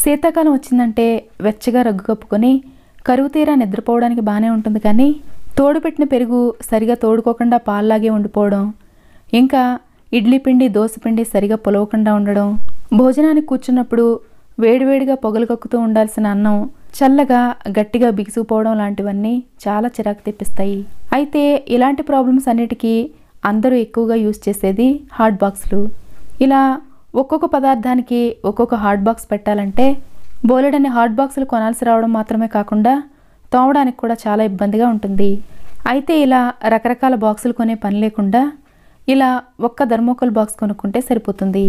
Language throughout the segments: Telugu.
శీతాకాలం వచ్చిందంటే వెచ్చగా రగ్గు కప్పుకొని కరువు తీరా నిద్రపోవడానికి బాగానే ఉంటుంది, కానీ తోడుపెట్టిన పెరుగు సరిగా తోడుకోకుండా పాల్లాగే ఉండిపోవడం, ఇంకా ఇడ్లీ పిండి దోశ పిండి సరిగా పొలవకుండా ఉండడం, భోజనానికి కూర్చున్నప్పుడు వేడివేడిగా పొగలు కక్కుతూ ఉండాల్సిన అన్నం చల్లగా గట్టిగా బిగుసుకుపోవడం లాంటివన్నీ చాలా చిరాకు తెప్పిస్తాయి. అయితే ఇలాంటి ప్రాబ్లమ్స్ అన్నిటికీ అందరూ ఎక్కువగా యూజ్ చేసేది హాట్ బాక్సులు. ఇలా ఒక్కొక్క పదార్థానికి ఒక్కొక్క హాట్ బాక్స్ పెట్టాలంటే బోలెడని హాట్ బాక్సులు కొనాల్సి రావడం మాత్రమే కాకుండా తోమడానికి కూడా చాలా ఇబ్బందిగా ఉంటుంది. అయితే ఇలా రకరకాల బాక్సులు కొనే పని లేకుండా ఇలా ఒక్క థర్మోకోల్ బాక్స్ కొనుక్కుంటే సరిపోతుంది.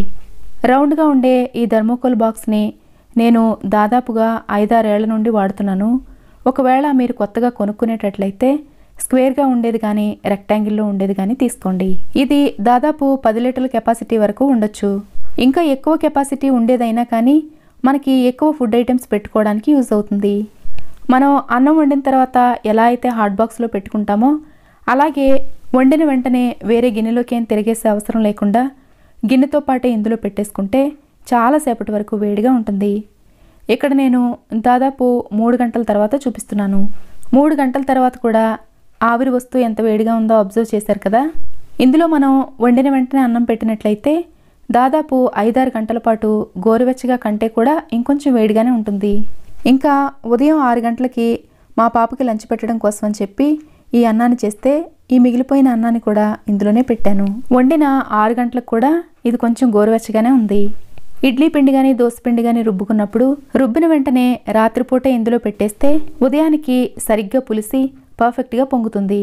రౌండ్గా ఉండే ఈ థర్మోకోల్ బాక్స్ని నేను దాదాపుగా 5-6 ఏళ్ల నుండి వాడుతున్నాను. ఒకవేళ మీరు కొత్తగా కొనుక్కునేటట్లయితే స్క్వేర్గా ఉండేది కానీ రెక్టాంగిల్లో ఉండేది కానీ తీసుకోండి. ఇది దాదాపు 10 లీటర్ల కెపాసిటీ వరకు ఉండొచ్చు. ఇంకా ఎక్కువ కెపాసిటీ ఉండేదైనా కానీ మనకి ఎక్కువ ఫుడ్ ఐటమ్స్ పెట్టుకోవడానికి యూజ్ అవుతుంది. మనం అన్నం వండిన తర్వాత ఎలా అయితే హాట్ బాక్స్లో పెట్టుకుంటామో అలాగే వండిన వెంటనే వేరే గిన్నెలోకి ఏం తిరిగేసే అవసరం లేకుండా గిన్నెతో పాటే ఇందులో పెట్టేసుకుంటే చాలాసేపటి వరకు వేడిగా ఉంటుంది. ఇక్కడ నేను దాదాపు 3 గంటల తర్వాత చూపిస్తున్నాను. 3 గంటల తర్వాత కూడా ఆవిరి వస్తువు ఎంత వేడిగా ఉందో అబ్జర్వ్ చేశారు కదా. ఇందులో మనం వండిన వెంటనే అన్నం పెట్టినట్లయితే దాదాపు 5-6 గంటల పాటు గోరువెచ్చగా కంటే కూడా ఇంకొంచెం వేడిగానే ఉంటుంది. ఇంకా ఉదయం 6 గంటలకి మా పాపకి లంచ్ పెట్టడం కోసం అని చెప్పి ఈ అన్నాన్ని చేస్తే ఈ మిగిలిపోయిన అన్నాన్ని కూడా ఇందులోనే పెట్టాను. వండిన 6 గంటలకు కూడా ఇది కొంచెం గోరువెచ్చగానే ఉంది. ఇడ్లీ పిండి కానీ దోశ పిండి కానీ రుబ్బుకున్నప్పుడు రుబ్బిన వెంటనే రాత్రిపూటే ఇందులో పెట్టేస్తే ఉదయానికి సరిగ్గా పులిసి పర్ఫెక్ట్గా పొంగుతుంది.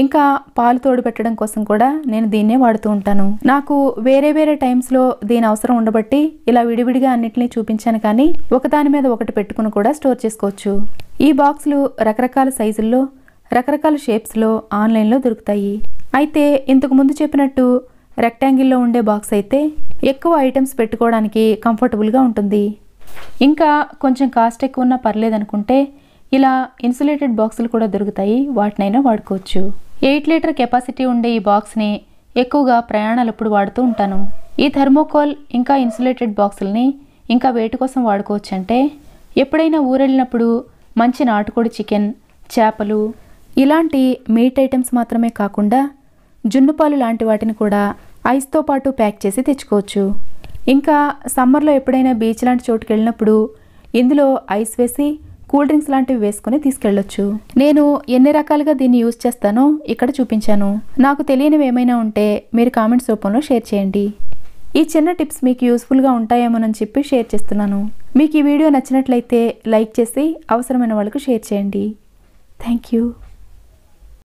ఇంకా పాలు తోడు పెట్టడం కోసం కూడా నేను దీన్నే వాడుతూ ఉంటాను. నాకు వేరే వేరే టైమ్స్లో దీని అవసరం ఉండబట్టి ఇలా విడివిడిగా అన్నిటినీ చూపించాను, కానీ ఒకదాని మీద ఒకటి పెట్టుకుని కూడా స్టోర్ చేసుకోవచ్చు. ఈ బాక్సులు రకరకాల సైజుల్లో రకరకాల షేప్స్లో ఆన్లైన్లో దొరుకుతాయి. అయితే ఇంతకు ముందు చెప్పినట్టు రెక్టాంగిల్లో ఉండే బాక్స్ అయితే ఎక్కువ ఐటమ్స్ పెట్టుకోవడానికి కంఫర్టబుల్గా ఉంటుంది. ఇంకా కొంచెం కాస్ట్ ఎక్కువ ఉన్నా పర్లేదనుకుంటే ఇలా ఇన్సులేటెడ్ బాక్సులు కూడా దొరుకుతాయి, వాటినైనా వాడుకోవచ్చు. 8 లీటర్ కెపాసిటీ ఉండే ఈ బాక్స్ని ఎక్కువగా ప్రయాణాలప్పుడు వాడుతూ ఉంటాను. ఈ థర్మోకోల్ ఇంకా ఇన్సులేటెడ్ బాక్సుల్ని ఇంకా వేటి కోసం వాడుకోవచ్చు అంటే ఎప్పుడైనా ఊరెళ్ళినప్పుడు మంచి నాటుకోడి చికెన్, చేపలు ఇలాంటి మీట్ ఐటమ్స్ మాత్రమే కాకుండా జున్నుపాలు లాంటి వాటిని కూడా ఐస్తో పాటు ప్యాక్ చేసి తెచ్చుకోవచ్చు. ఇంకా సమ్మర్లో ఎప్పుడైనా బీచ్ లాంటి చోటుకి వెళ్ళినప్పుడు ఇందులో ఐస్ వేసి కూల్ డ్రింక్స్ లాంటివి వేసుకుని తీసుకెళ్ళొచ్చు. నేను ఎన్ని రకాలుగా దీన్ని యూజ్ చేస్తానో ఇక్కడ చూపించాను. నాకు తెలియనివి ఏమైనా ఉంటే మీరు కామెంట్స్ రూపంలో షేర్ చేయండి. ఈ చిన్న టిప్స్ మీకు యూస్ఫుల్గా ఉంటాయేమోనని చెప్పి షేర్ చేస్తున్నాను. మీకు ఈ వీడియో నచ్చినట్లయితే లైక్ చేసి అవసరమైన వాళ్ళకు షేర్ చేయండి. Thank you.